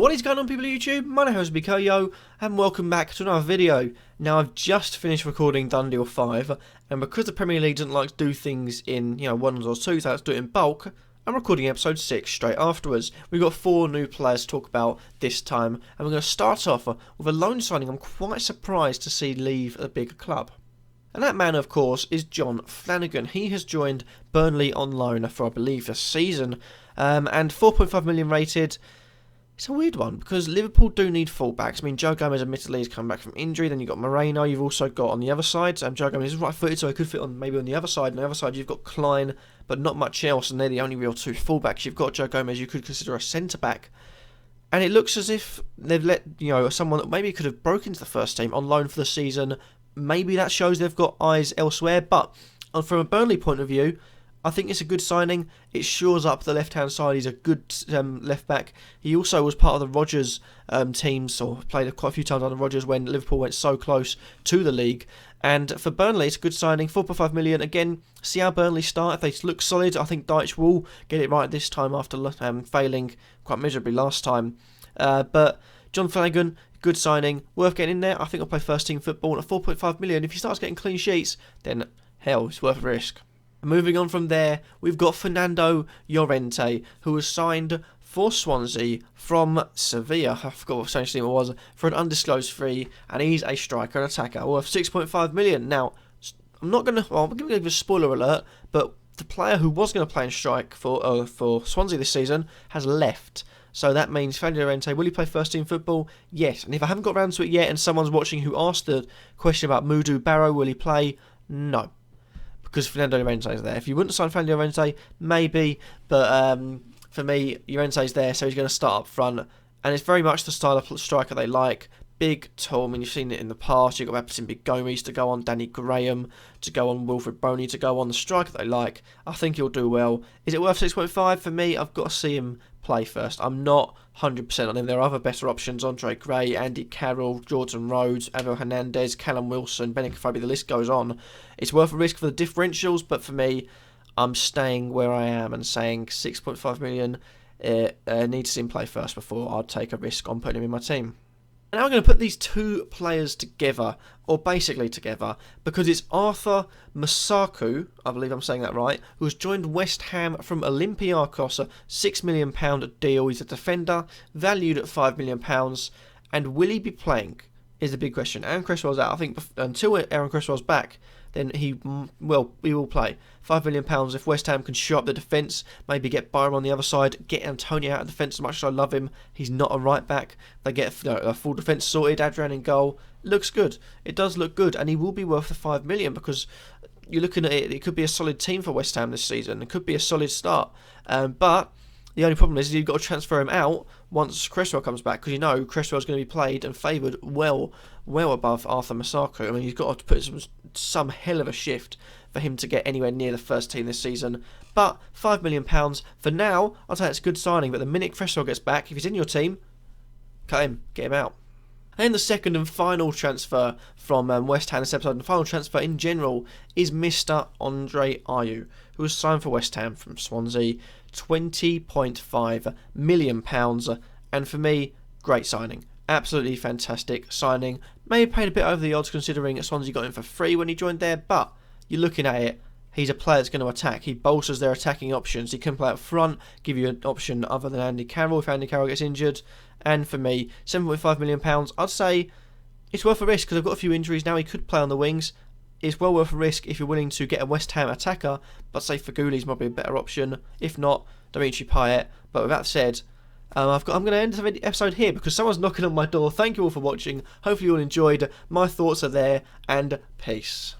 What is going on, people of YouTube? My name is Ayew and welcome back to another video. Now, I've just finished recording Done Deal 5, and because the Premier League doesn't like to do things in, ones or twos, let's do it in bulk, I'm recording episode 6 straight afterwards. We've got 4 new players to talk about this time, and we're going to start off with a loan signing I'm quite surprised to see leave a bigger club. And that man, of course, is John Flanagan. He has joined Burnley on loan for, I believe, a season, and 4.5 million rated. It's a weird one because Liverpool do need fullbacks. I mean, Joe Gomez admittedly has come back from injury. Then you've got Moreno. You've also got on the other side. Joe Gomez is right-footed, so he could fit on maybe on the other side. On the other side, you've got Klein, but not much else. And they're the only real 2 fullbacks. You've got Joe Gomez. You could consider a centre-back. And it looks as if they've let someone that maybe could have broken into the first team on loan for the season. Maybe that shows they've got eyes elsewhere. But from a Burnley point of view, I think it's a good signing. It shores up the left-hand side. He's a good left-back. He also was part of the Rodgers teams, or played quite a few times under Rodgers when Liverpool went so close to the league. And for Burnley, it's a good signing. 4.5 million. Again, see how Burnley start. If they look solid, I think Dyche will get it right this time after failing quite miserably last time. But John Flanagan, good signing. Worth getting in there. I think I'll play first-team football at 4.5 million. If he starts getting clean sheets, then hell, it's worth a risk. Moving on from there, we've got Fernando Llorente, who was signed for Swansea from Sevilla. I forgot what Swansea team it was, for an undisclosed fee, and he's a striker and attacker worth 6.5 million. Now, I'm going to give a spoiler alert, but the player who was going to play in strike for Swansea this season has left. So that means Fernando Llorente, will he play first team football? Yes. And if I haven't got around to it yet, and someone's watching who asked the question about Mudu Barrow, will he play? No. Because Fernando Llorente is there. If you wouldn't sign Fernando Llorente, maybe, but for me, Llorente's there, so he's going to start up front, and it's very much the style of striker they like. Big, tall. I mean, you've seen it in the past. You've got Baptiste Gomez to go on, Danny Graham to go on, Wilfred Boney to go on. The striker they like. I think he'll do well. Is it worth 6.5? For me, I've got to see him play first. I'm not 100% on him. There are other better options. Andre Gray, Andy Carroll, Jordan Rhodes, Abel Hernandez, Callum Wilson, Benik Fobi. The list goes on. It's worth a risk for the differentials, but for me, I'm staying where I am and saying 6.5 million. Need to see him play first before I'd take a risk on putting him in my team. And now I'm going to put these 2 players together, or basically together, because it's Arthur Masuaku, I believe I'm saying that right, who has joined West Ham from Olympiacos, a £6 million deal. He's a defender, valued at £5 million, and will he be playing is the big question. Aaron Cresswell's out. I think until Aaron Cresswell's back, then he will play. £5 million if West Ham can shore up the defence, maybe get Byram on the other side, get Antonio out of defence. As much as I love him, he's not a right back. They get a full defence sorted, Adrian in goal. Looks good. It does look good, and he will be worth the £5 million because you're looking at it. It could be a solid team for West Ham this season. It could be a solid start, but the only problem is you've got to transfer him out once Cresswell comes back, because Cresswell's going to be played and favoured well above Arthur Masuaku. I mean, you've got to put some hell of a shift for him to get anywhere near the first team this season. But £5 million for now, I'll say it's a good signing. But the minute Cresswell gets back, if he's in your team, cut him, get him out. And the second and final transfer from West Ham this episode, and the final transfer in general, is Mr. Andre Ayew, who was signed for West Ham from Swansea, £20.5 million, and for me, great signing. Absolutely fantastic signing. May have paid a bit over the odds considering Swansea got him for free when he joined there, but you're looking at it, he's a player that's going to attack. He bolsters their attacking options. He can play up front, give you an option other than Andy Carroll if Andy Carroll gets injured. And for me, £7.5 million, I'd say it's worth a risk because I've got a few injuries now. He could play on the wings. It's well worth a risk if you're willing to get a West Ham attacker, but say Fagouli's might be a better option. If not, Dimitri Payet. But with that said, I'm going to end the episode here because someone's knocking on my door. Thank you all for watching. Hopefully you all enjoyed. My thoughts are there, and peace.